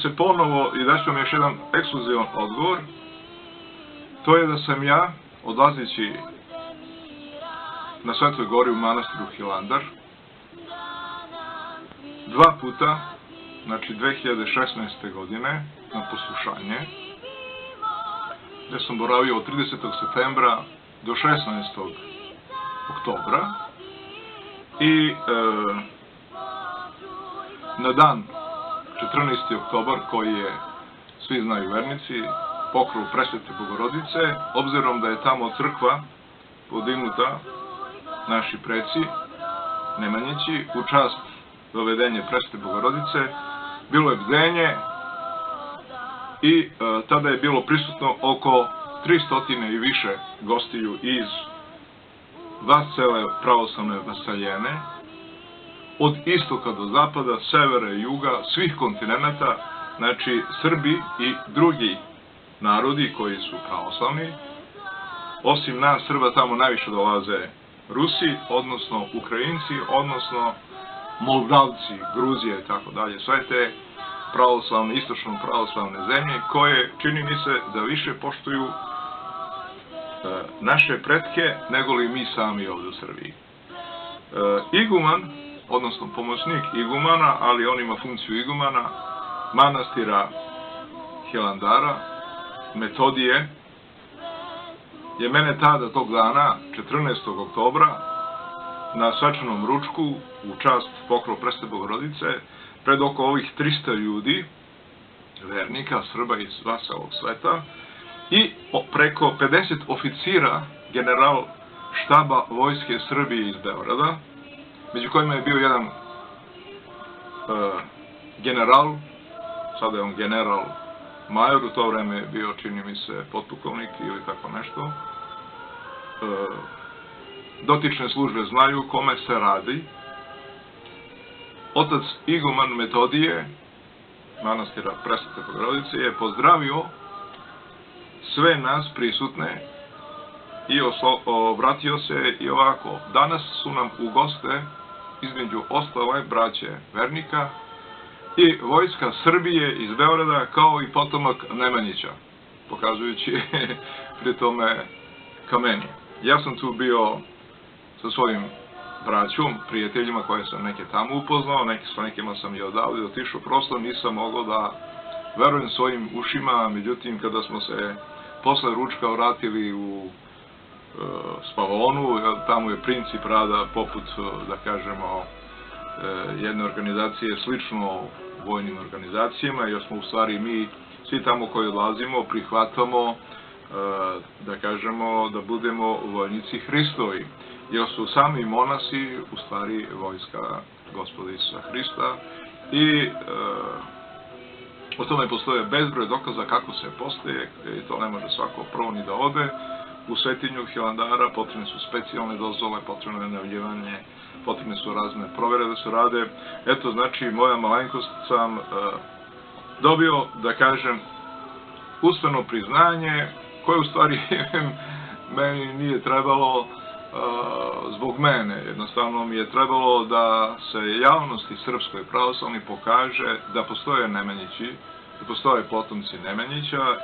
se ponovo, i daću vam još jedan ekskluzivan odgovor, to je da sam ja, odlazeći na Svetoj gori u manastiru Hilandar, 2 puta, znači 2016. godine, na poslušanje, gde sam boravio od 30. septembra do 16. oktobra i na dan 14. oktobar, koji je, svi znaju vernici, pokrov Presvete Bogorodice, obzirom da je tamo crkva podignuta, naši preci, Nemanjići, u čast dovedenje Presvete Bogorodice, bilo je bdenje i tada je bilo prisutno oko 300 i više gostiju iz cele pravoslavne vasaljene, od istoka do zapada, severa i juga, svih kontinenta, znači Srbi i drugi narodi koji su pravoslavni. Osim nas Srba tamo najviše dolaze Rusi, odnosno Ukrajinci, odnosno Moldavci, Gruzije i tako dalje. Sve te pravoslavne, istočno pravoslavne zemlje koje, čini mi se, da više poštuju naše pretke nego li mi sami ovdje u Srbiji. Iguman, odnosno pomoćnik igumana, ali on ima funkciju igumana, manastira Hilandara, Metodije, je mene tada tog dana, 14. oktobra, na svečanom ručku, u čast pokrova Presvete Bogorodice, pred oko ovih 300 ljudi, vernika, Srba iz celog sveta, i preko 50 oficira general štaba Vojske Srbije iz Beograda, među kojima je bio jedan general, sada je on general major, u to vreme je bio, čini mi se, potpukovnik ili tako nešto. Dotične službe znaju kome se radi. Otac iguman Metodije, manastira Presvete Bogorodice, je pozdravio sve nas prisutne i obratio se i ovako: danas su nam u goste, između ostale braće vernika, i Vojska Srbije iz Beograda, kao i potomak Nemanjića, pokazujući pri tome kamenje. Ja sam tu bio sa svojim braćom, prijateljima koje sam neke tamo upoznao, sa nekima sam i odavde otišao, prosto nisam mogao da verujem svojim ušima. Međutim, kada smo se posle ručka vratili u spavaonu, tamo je princip rada poput, da kažemo, jedne organizacije slično vojnim organizacijama, jer smo u stvari mi, svi tamo koji odlazimo, prihvatamo, da kažemo, da budemo vojnici Hristovi, jer su sami monasi u stvari vojska Gospoda Isusa Hrista i o tome postoje bezbroj dokaza kako se postaje, i to ne može svako prvo ni da ode u svetinju Hilandara. Potrebne su specijalne dozvole, potrebno je najavljivanje, potrebne su razne provere da se rade. Eto, znači, moja malenkost sam dobio, da kažem, usmeno priznanje, koje u stvari meni nije trebalo zbog mene. Jednostavno mi je trebalo da se javnosti srpskoj pravoslavni pokaže da postoje Nemanjići, da postoje potomci Nemanjića.